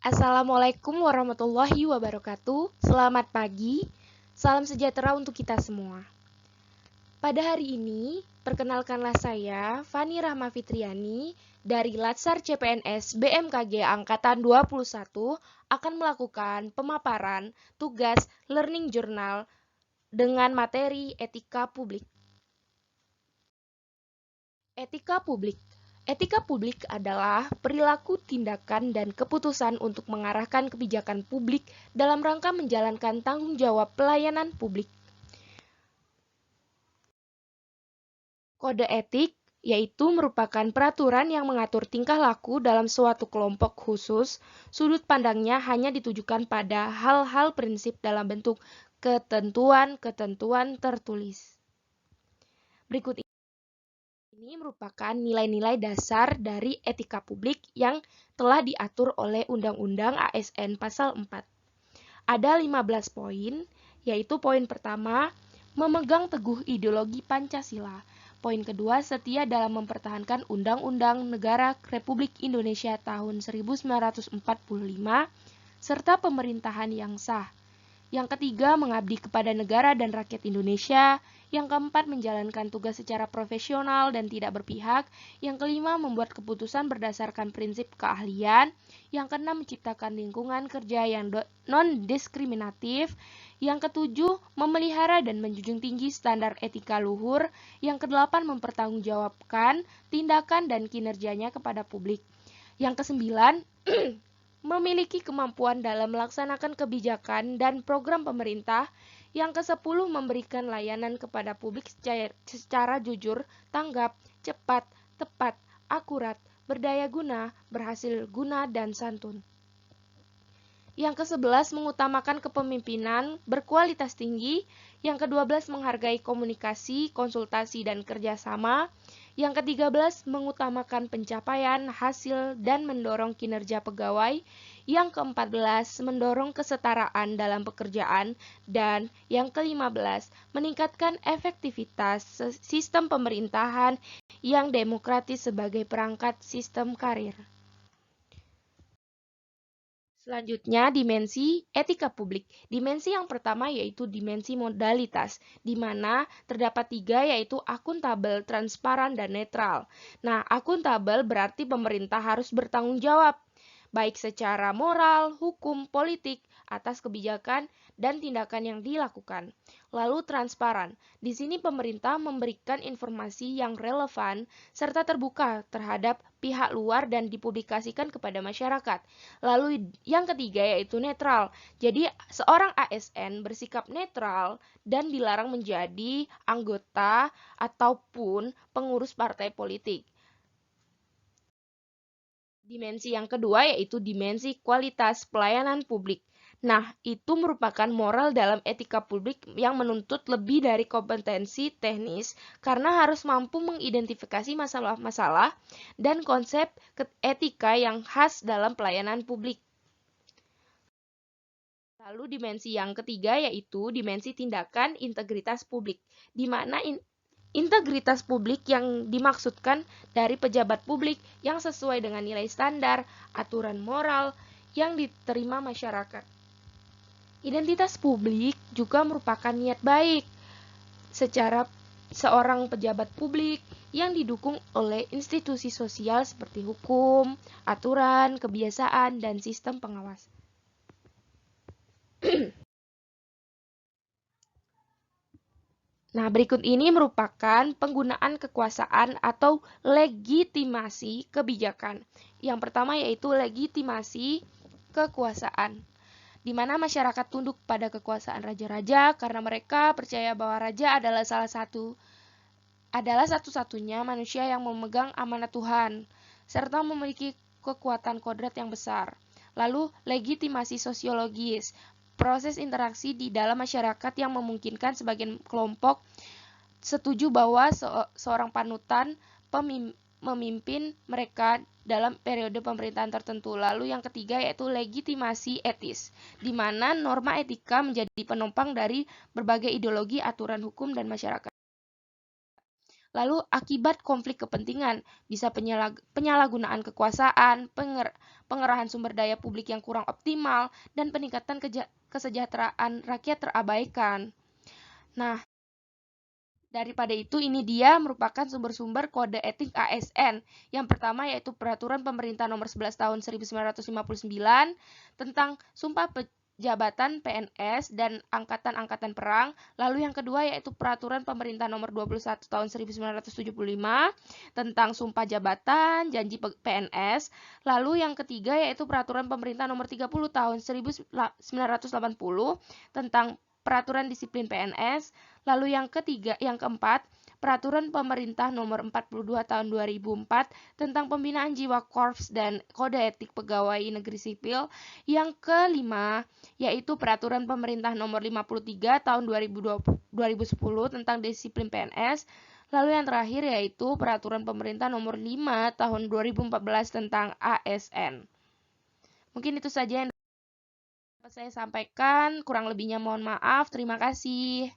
Assalamualaikum warahmatullahi wabarakatuh. Selamat pagi, salam sejahtera untuk kita semua. Pada hari ini, perkenalkanlah saya, Fani Rahma Fitriani, dari Latsar CPNS BMKG Angkatan 21 akan melakukan pemaparan tugas Learning Journal dengan materi etika publik. Etika publik. Etika publik adalah perilaku, tindakan, dan keputusan untuk mengarahkan kebijakan publik dalam rangka menjalankan tanggung jawab pelayanan publik. Kode etik yaitu merupakan peraturan yang mengatur tingkah laku dalam suatu kelompok khusus. Sudut pandangnya hanya ditujukan pada hal-hal prinsip dalam bentuk ketentuan-ketentuan tertulis. Berikut ini merupakan nilai-nilai dasar dari etika publik yang telah diatur oleh Undang-Undang ASN Pasal 4. Ada 15 poin, yaitu poin pertama, memegang teguh ideologi Pancasila. Poin kedua, setia dalam mempertahankan Undang-Undang Negara Republik Indonesia tahun 1945, serta pemerintahan yang sah. Yang ketiga, mengabdi kepada negara dan rakyat Indonesia. Yang keempat, menjalankan tugas secara profesional dan tidak berpihak. Yang kelima, membuat keputusan berdasarkan prinsip keahlian. Yang keenam, menciptakan lingkungan kerja yang non-diskriminatif. Yang ketujuh, memelihara dan menjunjung tinggi standar etika luhur. Yang kedelapan, mempertanggungjawabkan tindakan dan kinerjanya kepada publik. Yang kesembilan, memiliki kemampuan dalam melaksanakan kebijakan dan program pemerintah. Yang ke-10, memberikan layanan kepada publik secara jujur, tanggap, cepat, tepat, akurat, berdaya guna, berhasil guna, dan santun. Yang ke-11, mengutamakan kepemimpinan berkualitas tinggi. Yang ke-12, menghargai komunikasi, konsultasi, dan kerjasama. Yang ke-13, mengutamakan pencapaian, hasil, dan mendorong kinerja pegawai. Yang ke-14, mendorong kesetaraan dalam pekerjaan. Dan yang ke-15, meningkatkan efektivitas sistem pemerintahan yang demokratis sebagai perangkat sistem karir. Selanjutnya, dimensi etika publik. Dimensi yang pertama yaitu dimensi modalitas, di mana terdapat 3 yaitu akuntabel, transparan, dan netral. Nah, akuntabel berarti pemerintah harus bertanggung jawab, baik secara moral, hukum, politik, atas kebijakan dan tindakan yang dilakukan. Lalu transparan. Di sini pemerintah memberikan informasi yang relevan serta terbuka terhadap pihak luar dan dipublikasikan kepada masyarakat. Lalu yang ketiga yaitu netral. Jadi seorang ASN bersikap netral dan dilarang menjadi anggota ataupun pengurus partai politik. Dimensi yang kedua yaitu dimensi kualitas pelayanan publik. Nah, itu merupakan moral dalam etika publik yang menuntut lebih dari kompetensi teknis karena harus mampu mengidentifikasi masalah-masalah dan konsep etika yang khas dalam pelayanan publik. Lalu dimensi yang ketiga yaitu dimensi tindakan integritas publik, di mana integritas publik yang dimaksudkan dari pejabat publik yang sesuai dengan nilai standar, aturan moral yang diterima masyarakat. Identitas publik juga merupakan niat baik secara seorang pejabat publik yang didukung oleh institusi sosial seperti hukum, aturan, kebiasaan, dan sistem pengawas. Nah, berikut ini merupakan penggunaan kekuasaan atau legitimasi kebijakan. Yang pertama yaitu legitimasi kekuasaan, di mana masyarakat tunduk pada kekuasaan raja-raja karena mereka percaya bahwa raja adalah satu-satunya manusia yang memegang amanat Tuhan, serta memiliki kekuatan kodrat yang besar. Lalu, legitimasi sosiologis, proses interaksi di dalam masyarakat yang memungkinkan sebagian kelompok setuju bahwa seorang panutan memimpin mereka dalam periode pemerintahan tertentu. Lalu yang ketiga yaitu legitimasi etis, di mana norma etika menjadi penopang dari berbagai ideologi, aturan hukum, dan masyarakat. Lalu akibat konflik kepentingan, bisa penyalahgunaan kekuasaan, pengerahan sumber daya publik yang kurang optimal, dan peningkatan kesejahteraan rakyat terabaikan. Nah, daripada itu, ini dia merupakan sumber-sumber kode etik ASN. Yang pertama yaitu Peraturan Pemerintah Nomor 11 Tahun 1959 tentang Sumpah Jabatan PNS dan Angkatan-Angkatan Perang. Lalu yang kedua yaitu Peraturan Pemerintah Nomor 21 Tahun 1975 tentang Sumpah Jabatan, Janji PNS. Lalu yang ketiga yaitu Peraturan Pemerintah Nomor 30 Tahun 1980 tentang Peraturan Disiplin PNS. Lalu yang keempat, Peraturan Pemerintah Nomor 42 Tahun 2004 tentang Pembinaan Jiwa Korps dan Kode Etik Pegawai Negeri Sipil. Yang kelima, yaitu Peraturan Pemerintah Nomor 53 Tahun 2010 tentang Disiplin PNS. Lalu yang terakhir yaitu Peraturan Pemerintah Nomor 5 Tahun 2014 tentang ASN. Mungkin itu saja yang dapat saya sampaikan, kurang lebihnya mohon maaf. Terima kasih.